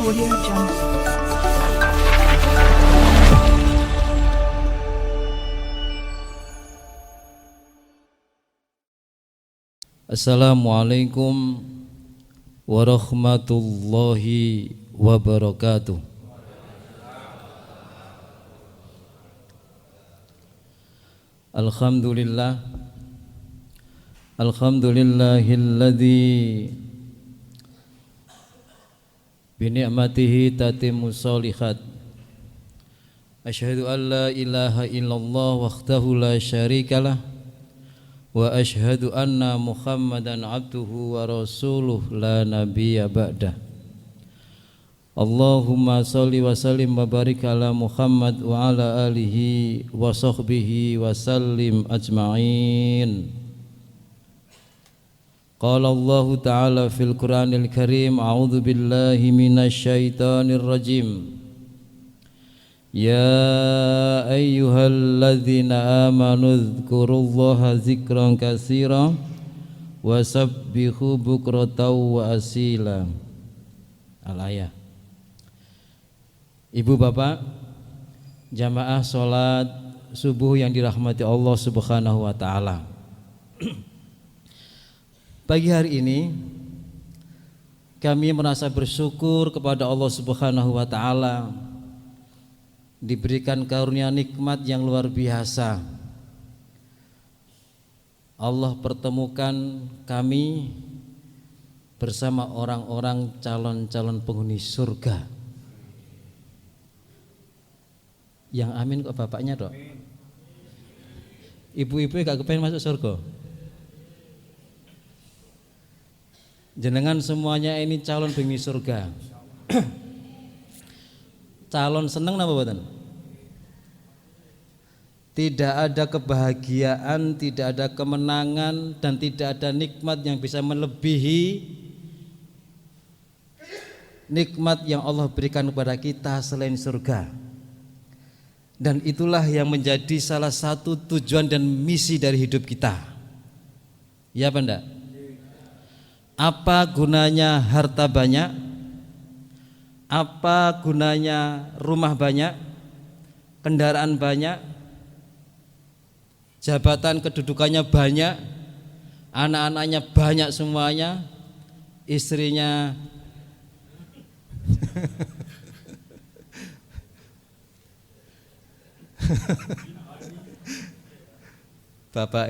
Audio Jungle. Assalamualaikum warahmatullahi wabarakatuh. Alhamdulillahilladzi bini'matihi tatimmu sholihat. Asyhadu an la ilaha illallah wahdahu la syarikalah wa asyhadu anna Muhammadan abduhu wa rasuluh la nabiyya ba'dah. Allahumma sholli wa sallim wa barik ala Muhammad wa ala alihi wa sahbihi wa sallim ajma'in. Qala Allah ta'ala fil Qur'anil Karim, a'udzu billahi minasy syaithanir rajim. Ya ayyuhalladzina amanu dzkurullaha dzikran katsiran wasabbihu bukratan wa asila. Al-ayah. Ibu bapak jamaah sholat subuh yang dirahmati Allah subhanahu wa ta'ala. Pagi hari ini kami merasa bersyukur kepada Allah subhanahu wa ta'ala, diberikan karunia nikmat yang luar biasa. Allah pertemukan kami bersama orang-orang calon-calon penghuni surga. Yang amin kok bapaknya dok? Ibu-ibu gak kepengen masuk surga? Jenengan semuanya ini calon penghuni surga. Calon seneng napa mboten? Tidak ada kebahagiaan, tidak ada kemenangan, dan tidak ada nikmat yang bisa melebihi nikmat yang Allah berikan kepada kita selain surga. Dan itulah yang menjadi salah satu tujuan dan misi dari hidup kita. Ya apa enggak? Apa gunanya harta banyak? Apa gunanya rumah banyak, kendaraan banyak, jabatan kedudukannya banyak, anak-anaknya banyak semuanya, istrinya Bapak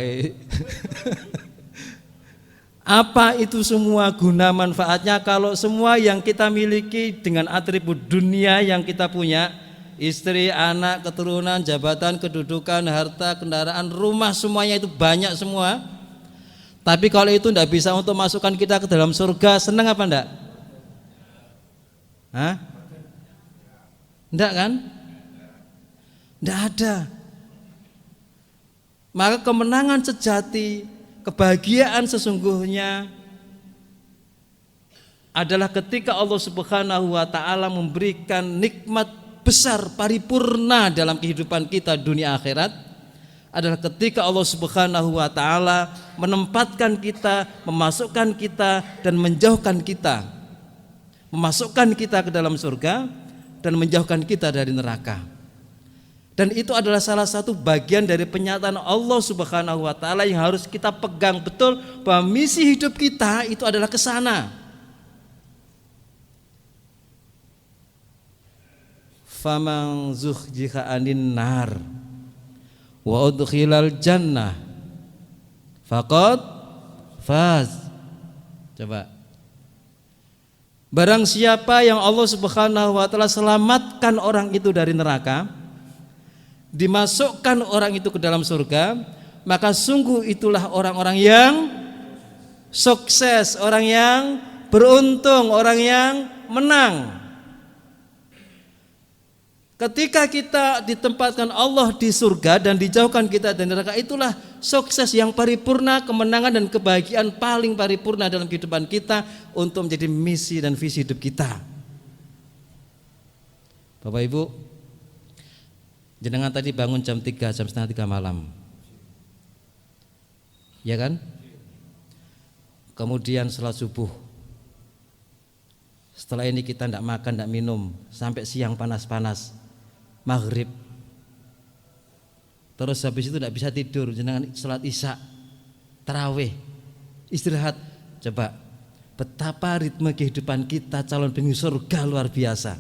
Apa itu semua guna manfaatnya kalau semua yang kita miliki dengan atribut dunia yang kita punya, istri, anak, keturunan, jabatan, kedudukan, harta, kendaraan, rumah, semuanya itu banyak semua. Tapi kalau itu tidak bisa untuk masukkan kita ke dalam surga, senang apa enggak? Hah? Enggak kan? Enggak ada. Maka kemenangan sejati, kebahagiaan sesungguhnya adalah ketika Allah Subhanahu wa ta'ala memberikan nikmat besar paripurna dalam kehidupan kita dunia akhirat, adalah ketika Allah Subhanahu wa ta'ala menempatkan kita, memasukkan kita dan menjauhkan kita, memasukkan kita ke dalam surga dan menjauhkan kita dari neraka. Dan itu adalah salah satu bagian dari penyataan Allah Subhanahu wa ta'ala yang harus kita pegang betul, bahwa misi hidup kita itu adalah ke sana. Faman zuhziha 'anil nar wa udkhilal jannah faqad faz. Coba. Barang siapa yang Allah Subhanahu wa ta'ala selamatkan orang itu dari neraka, dimasukkan orang itu ke dalam surga, maka sungguh itulah orang-orang yang sukses, orang yang beruntung, orang yang menang. Ketika kita ditempatkan Allah di surga dan dijauhkan kita dari neraka, itulah sukses yang paripurna, kemenangan dan kebahagiaan paling paripurna dalam kehidupan kita untuk menjadi misi dan visi hidup kita. Bapak Ibu, jenengan tadi bangun jam 3, jam setengah 3 malam, ya kan? Kemudian salat subuh, Setelah ini kita tidak makan, tidak minum sampai siang panas-panas, maghrib. Terus habis itu tidak bisa tidur, jenengan salat isya, tarawih, istirahat. Coba betapa ritme kehidupan kita calon penghuni surga luar biasa.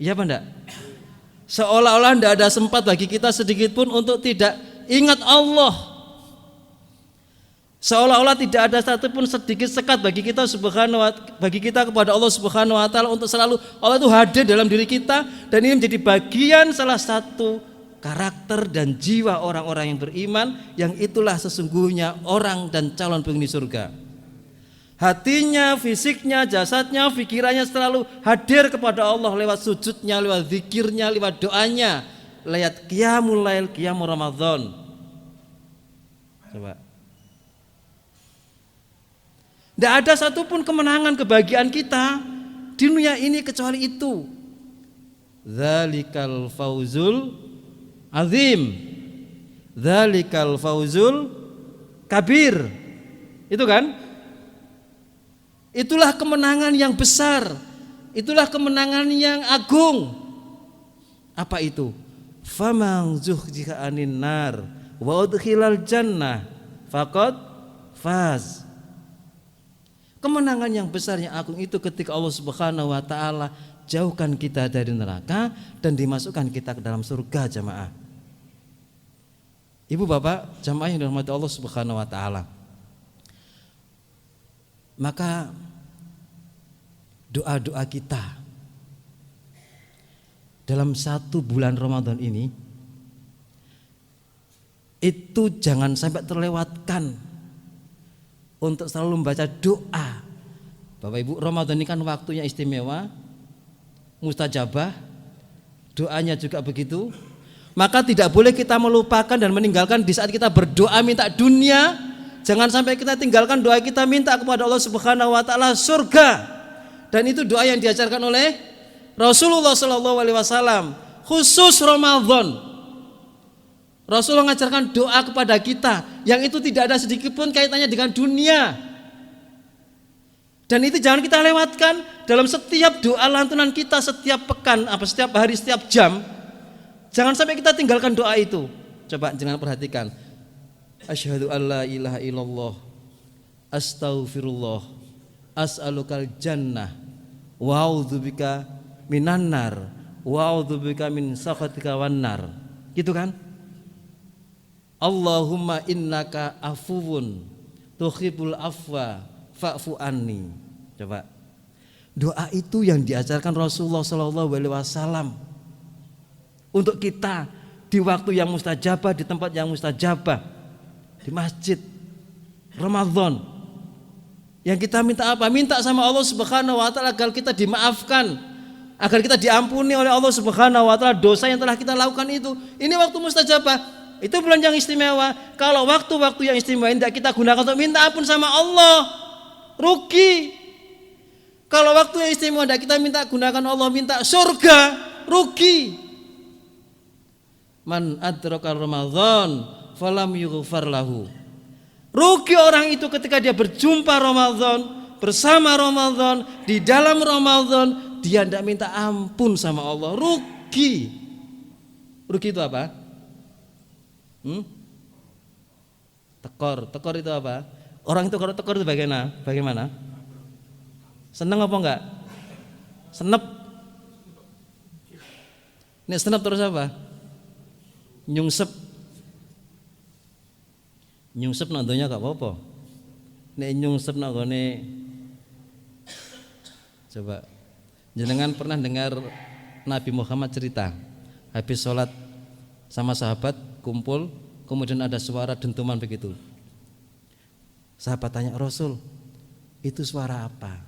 Iya apa enggak? Seolah-olah tidak ada sempat bagi kita sedikit pun untuk tidak ingat Allah. Seolah-olah tidak ada satupun sedikit sekat bagi kita kepada Allah Subhanahu wa taala untuk selalu Allah itu hadir dalam diri kita, dan ini menjadi bagian salah satu karakter dan jiwa orang-orang yang beriman, yang itulah sesungguhnya orang dan calon penghuni surga. Hatinya, fisiknya, jasadnya, pikirannya selalu hadir kepada Allah lewat sujudnya, lewat zikirnya, lewat doanya, lewat qiyamul lail, qiyamul Ramadan. Coba. Tidak ada satupun kemenangan, kebahagiaan kita di dunia ini kecuali itu. Dzalikal fauzul azim, dzalikal fauzul kabir. Itu kan? Itulah kemenangan yang besar, itulah kemenangan yang agung. Apa itu? Faman zuhziha 'anil nar wa udkhilal jannah faqad faz. Kemenangan yang besar, yang agung itu ketika Allah Subhanahu wa taala jauhkan kita dari neraka dan dimasukkan kita ke dalam surga, jamaah. Ibu bapak jamaah yang dirahmati Allah Subhanahu wa taala. Maka doa-doa kita dalam 1 bulan Ramadan ini itu jangan sampai terlewatkan untuk selalu membaca doa. Bapak Ibu, Ramadan ini kan waktunya istimewa, mustajabah, doanya juga begitu. Maka tidak boleh kita melupakan dan meninggalkan di saat kita berdoa minta dunia. Jangan sampai kita tinggalkan doa kita minta kepada Allah Subhanahu wa taala surga. Dan itu doa yang diajarkan oleh Rasulullah SAW khusus Ramadan. Rasulullah mengajarkan doa kepada kita yang itu tidak ada sedikit pun kaitannya dengan dunia. Dan itu jangan kita lewatkan dalam setiap doa lantunan kita, setiap pekan, setiap hari, setiap jam. Jangan sampai kita tinggalkan doa itu. Coba jangan perhatikan. Asyhadu alla ilaha illallah, astaghfirullah, as'alukal jannah, wa a'udzubika minan nar, wa a'udzubika min sakhatika wan nar. Gitu kan? Allahumma innaka afuwun tuhibbul afwa fa'fu anni. Coba. Doa itu yang diajarkan Rasulullah SAW untuk kita di waktu yang mustajabah, di tempat yang mustajabah, di masjid Ramadan. Yang kita minta apa? Minta sama Allah Subhanahu wa taala agar kita dimaafkan, agar kita diampuni oleh Allah Subhanahu wa taala dosa yang telah kita lakukan itu. Ini waktu mustajabah. Itu bulan yang istimewa. Kalau waktu-waktu yang istimewa tidak kita gunakan untuk minta ampun sama Allah, rugi. Kalau waktu yang istimewa tidak kita minta gunakan Allah minta surga, rugi. Man adraka Ramadan falam yughfar lahu. Rugi orang itu ketika dia berjumpa Ramadan, bersama Ramadan, di dalam Ramadan, dia tidak minta ampun sama Allah. Rugi. Rugi itu apa? Tekor itu apa? Orang itu kalau tekor itu bagaimana? Seneng apa enggak? Senep. Ini senep terus apa? Nyungsep nantinya gak apa-apa. Nek nyungsep nggone, coba jenengan pernah dengar Nabi Muhammad cerita habis sholat sama sahabat kumpul, kemudian ada suara dentuman begitu. Sahabat tanya, Rasul, itu suara apa?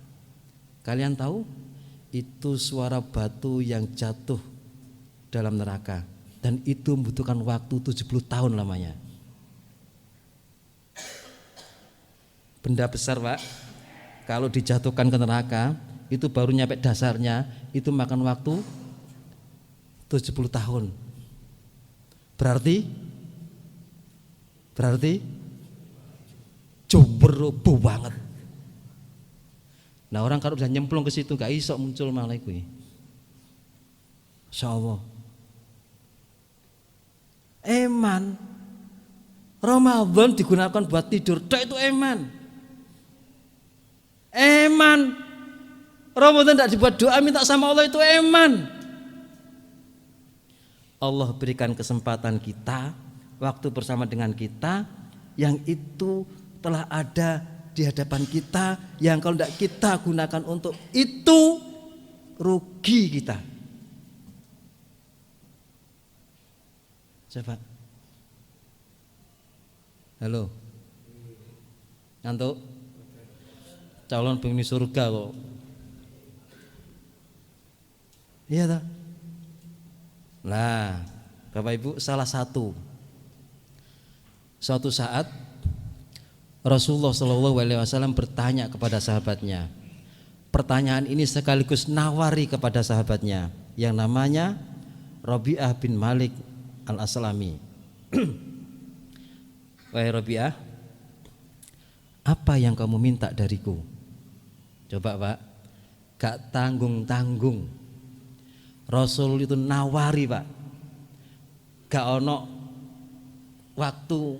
Kalian tahu? Itu suara batu yang jatuh dalam neraka, dan itu membutuhkan waktu 70 tahun lamanya. Benda besar, Pak, kalau dijatuhkan ke neraka itu baru nyampe dasarnya itu makan waktu 70 tahun. Berarti jumber banget. Nah orang kalau bisa nyemplung ke situ gak iso muncul malah kuwi. Insyaallah. Eman. Ramadan digunakan buat tidur, itu eman. Eman. Ramadan tidak dibuat doa minta sama Allah, itu eman. Allah berikan kesempatan kita, waktu bersama dengan kita, yang itu telah ada di hadapan kita, yang kalau tidak kita gunakan untuk itu, rugi kita. Coba. Halo. Ngantuk? Calon penghuni surga kok. Iya tak? Nah, Bapak Ibu, salah satu suatu saat Rasulullah SAW bertanya kepada sahabatnya. Pertanyaan ini sekaligus nawari kepada sahabatnya yang namanya Rabi'ah bin Malik Al-Aslami. Wahai Rabi'ah, apa yang kamu minta dariku? Coba Pak, gak tanggung-tanggung. Rasul itu nawari Pak. Gak ono waktu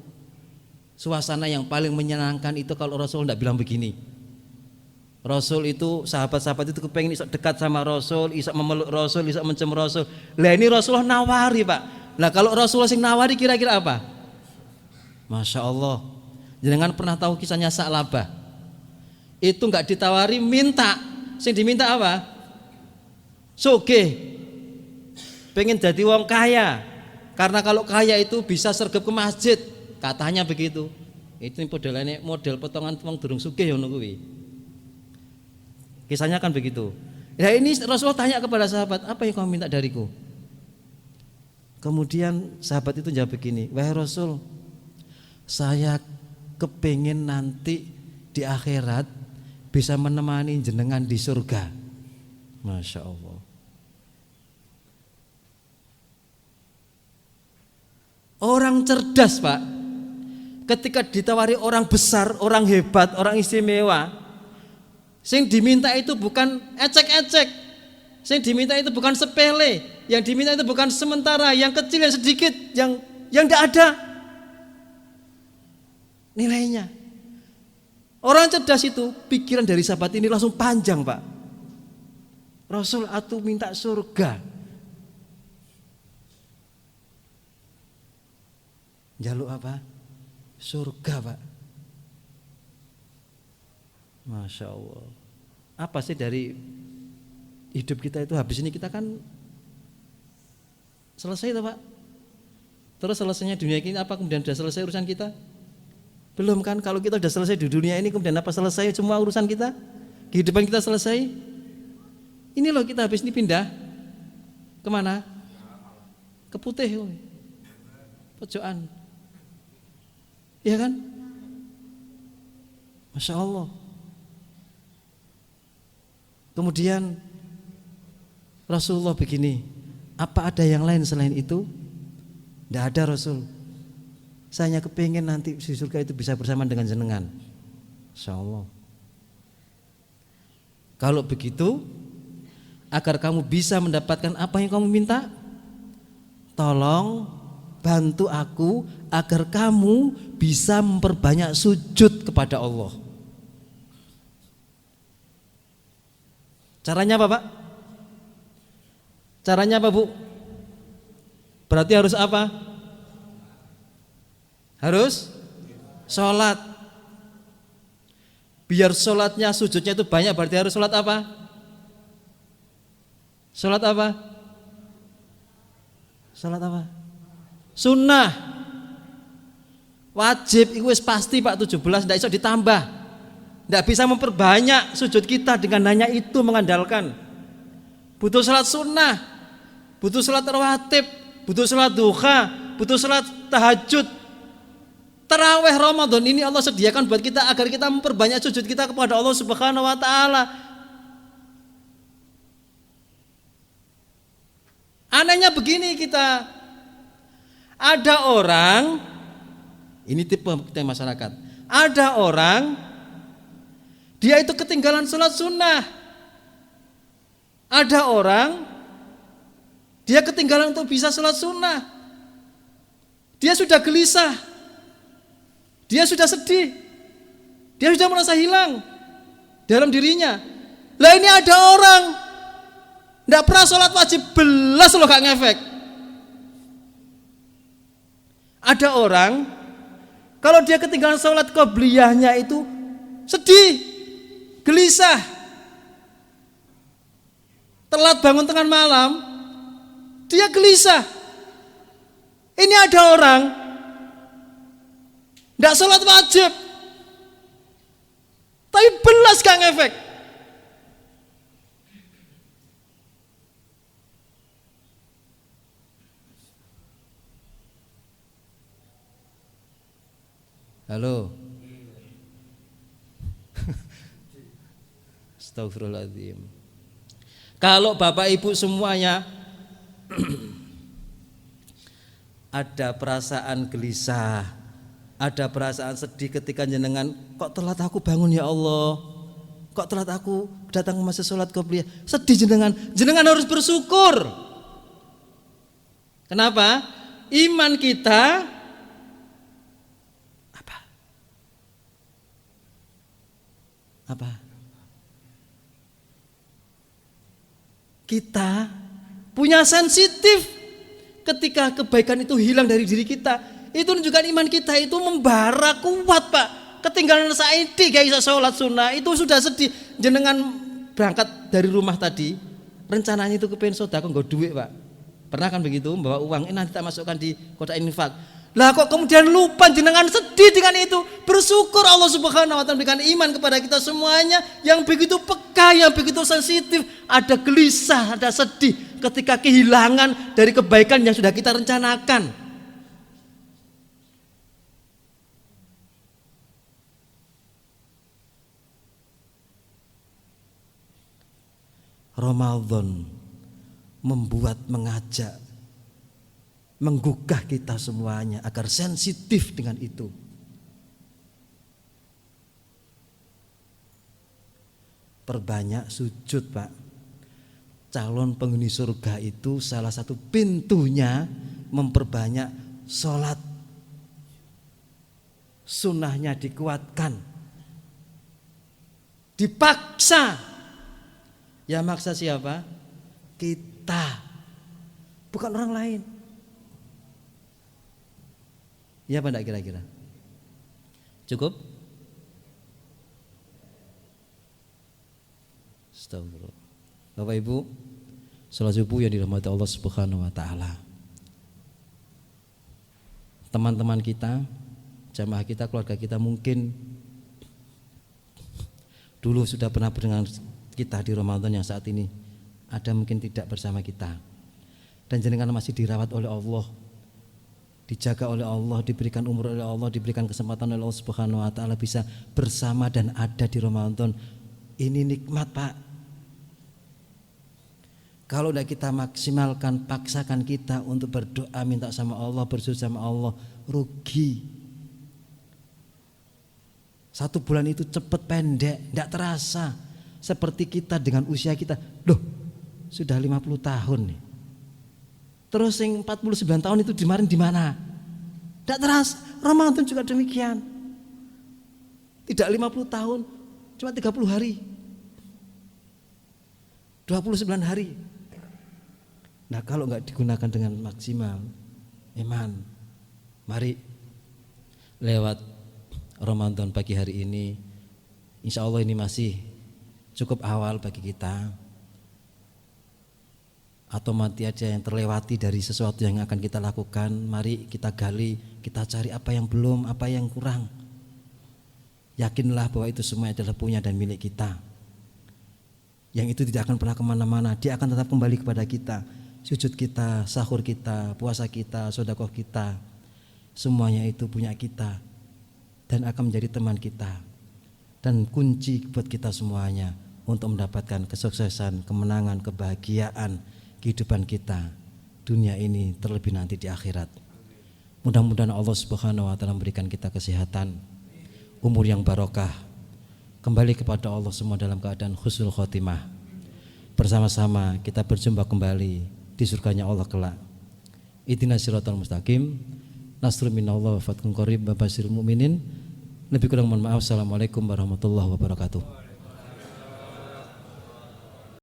suasana yang paling menyenangkan itu kalau Rasul tidak bilang begini. Rasul itu, sahabat-sahabat itu kepengen iso dekat sama Rasul, iso memeluk Rasul, iso mencium Rasul. Lah ini Rasulullah nawari Pak. Nah kalau Rasulullah sing nawari kira-kira apa? Masya Allah. Jangan pernah tahu kisahnya Sa'labah. Itu enggak ditawari, minta. Sing diminta apa? Sugih. Pengen jadi wong kaya. Karena kalau kaya itu bisa sergap ke masjid, katanya begitu. Itu model potongan wong durung sugih ngono kuwi. Kisahnya kan begitu. Ya ini Rasulullah tanya kepada sahabat, apa yang kamu minta dariku? Kemudian sahabat itu jawab begini, wahai Rasul, saya kepengen nanti di akhirat bisa menemani jenengan di surga. Masya Allah. Orang cerdas Pak, ketika ditawari orang besar, orang hebat, orang istimewa, sing diminta itu bukan ecek-ecek, sing diminta itu bukan sepele, yang diminta itu bukan sementara, yang kecil, yang sedikit, yang tidak ada nilainya. Orang cerdas itu pikiran dari sahabat ini langsung panjang Pak. Rasul atuh minta surga. Jaluk apa? Surga Pak. Masya Allah. Apa sih dari hidup kita itu habis ini kita kan selesai toh Pak. Terus selesainya dunia ini apa, kemudian sudah selesai urusan kita? Belum kan, kalau kita sudah selesai di dunia ini kemudian apa selesai semua urusan kita? Kehidupan kita selesai? Ini loh kita habis ini pindah kemana? Ke Putih, pojokan. Iya kan? Masya Allah. Kemudian Rasulullah begini, apa ada yang lain selain itu? Tidak ada Rasul. Saya hanya kepingin nanti di surga itu bisa bersama dengan jenengan. Masya Allah. Kalau begitu, agar kamu bisa mendapatkan apa yang kamu minta, tolong bantu aku agar kamu bisa memperbanyak sujud kepada Allah. Caranya apa Pak? Caranya apa Bu? Berarti harus apa? Harus sholat. Biar sholatnya, sujudnya itu banyak, berarti harus sholat apa? Sholat apa? Sholat apa? Sunnah. Wajib, itu pasti Pak 17, tidak bisa ditambah. Tidak bisa memperbanyak sujud kita dengan hanya itu mengandalkan. Butuh sholat sunnah, butuh sholat rawatib, butuh sholat duha, butuh sholat tahajud. Tarawih Ramadan ini Allah sediakan buat kita agar kita memperbanyak sujud kita kepada Allah Subhanahu wa taala. Anehnya begini kita, ada orang, ini tipe masyarakat, ada orang Dia itu ketinggalan sholat sunnah. Ada orang, dia ketinggalan untuk bisa sholat sunnah. Dia sudah gelisah, dia sudah sedih, dia sudah merasa hilang dalam dirinya. Lah ini ada orang tidak pernah sholat wajib, belas loh gak ngefek. Ada orang kalau dia ketinggalan sholat qobliyahnya itu sedih, gelisah, telat bangun tengah malam, dia gelisah. Ini ada orang tidak sholat wajib, tapi belas gak ngefek. Halo. Astagfirullahaladzim. Kalau Bapak Ibu semuanya ada perasaan gelisah, ada perasaan sedih ketika jenengan, kok telat aku bangun ya Allah, kok telat aku datang ke masjid sholat qobliyah, sedih jenengan harus bersyukur. Kenapa? Iman kita apa? Kita punya sensitif ketika kebaikan itu hilang dari diri kita. Itu menunjukkan iman kita itu membara kuat, Pak. Ketinggalan saiki gak bisa sholat sunnah, itu sudah sedih. Jenengan berangkat dari rumah tadi, rencananya itu kepengen sedekah nggo duit, Pak. Pernah kan begitu, membawa uang, nanti tak masukkan di kotak infak. Lah kok kemudian lupa, jenengan sedih dengan itu. Bersyukur Allah Subhanahu wa taala berikan iman kepada kita semuanya yang begitu peka, yang begitu sensitif. Ada gelisah, ada sedih ketika kehilangan dari kebaikan yang sudah kita rencanakan. Ramadan membuat, mengajak, menggugah kita semuanya agar sensitif dengan itu. Perbanyak sujud, Pak. Calon penghuni surga itu salah satu pintunya memperbanyak sholat. Sunnahnya dikuatkan, dipaksa. Ya maksa siapa? Kita, bukan orang lain. Ya apa enggak kira-kira? Cukup? Astagfirullah. Bapak Ibu, salat subuh yang dirahmati Allah Subhanahu wa taala. Teman-teman kita, jamaah kita, keluarga kita mungkin dulu sudah pernah berdengar kita di Ramadan yang saat ini ada mungkin tidak bersama kita. Dan jenengan masih dirawat oleh Allah, dijaga oleh Allah, diberikan umur oleh Allah, diberikan kesempatan oleh Allah Subhanahu wa taala bisa bersama dan ada di Ramadan. Ini nikmat, Pak. Kalau tidak kita maksimalkan, paksakan kita untuk berdoa, minta sama Allah, bersujud sama Allah, rugi. 1 bulan itu cepat pendek, tidak terasa. Seperti kita dengan usia kita, loh sudah 50 tahun nih. Terus yang 49 tahun itu kemarin di mana? Tidak terasa. Ramadan juga demikian. Tidak 50 tahun, cuma 30 hari. 29 hari. Nah kalau nggak digunakan dengan maksimal, iman, mari lewat Ramadan pagi hari ini, insya Allah ini masih cukup awal bagi kita. Atau mati aja yang terlewati dari sesuatu yang akan kita lakukan, mari kita gali, kita cari apa yang belum, apa yang kurang. Yakinlah bahwa itu semua adalah punya dan milik kita. Yang itu tidak akan pernah kemana-mana, dia akan tetap kembali kepada kita. Sujud kita, sahur kita, puasa kita, sedekah kita, semuanya itu punya kita dan akan menjadi teman kita dan kunci buat kita semuanya untuk mendapatkan kesuksesan, kemenangan, kebahagiaan kehidupan kita dunia ini terlebih nanti di akhirat. Mudah-mudahan Allah Subhanahu wa taala memberikan kita kesehatan, umur yang barokah, kembali kepada Allah semua dalam keadaan husnul khotimah. Bersama-sama kita berjumpa kembali di surganya Allah kelak. Ihdinas siratal mustaqim. Nasrun minallah wa fathun qarib wa basyiril mu'minin. Lebih kurang mohon maaf. Assalamualaikum warahmatullahi wabarakatuh.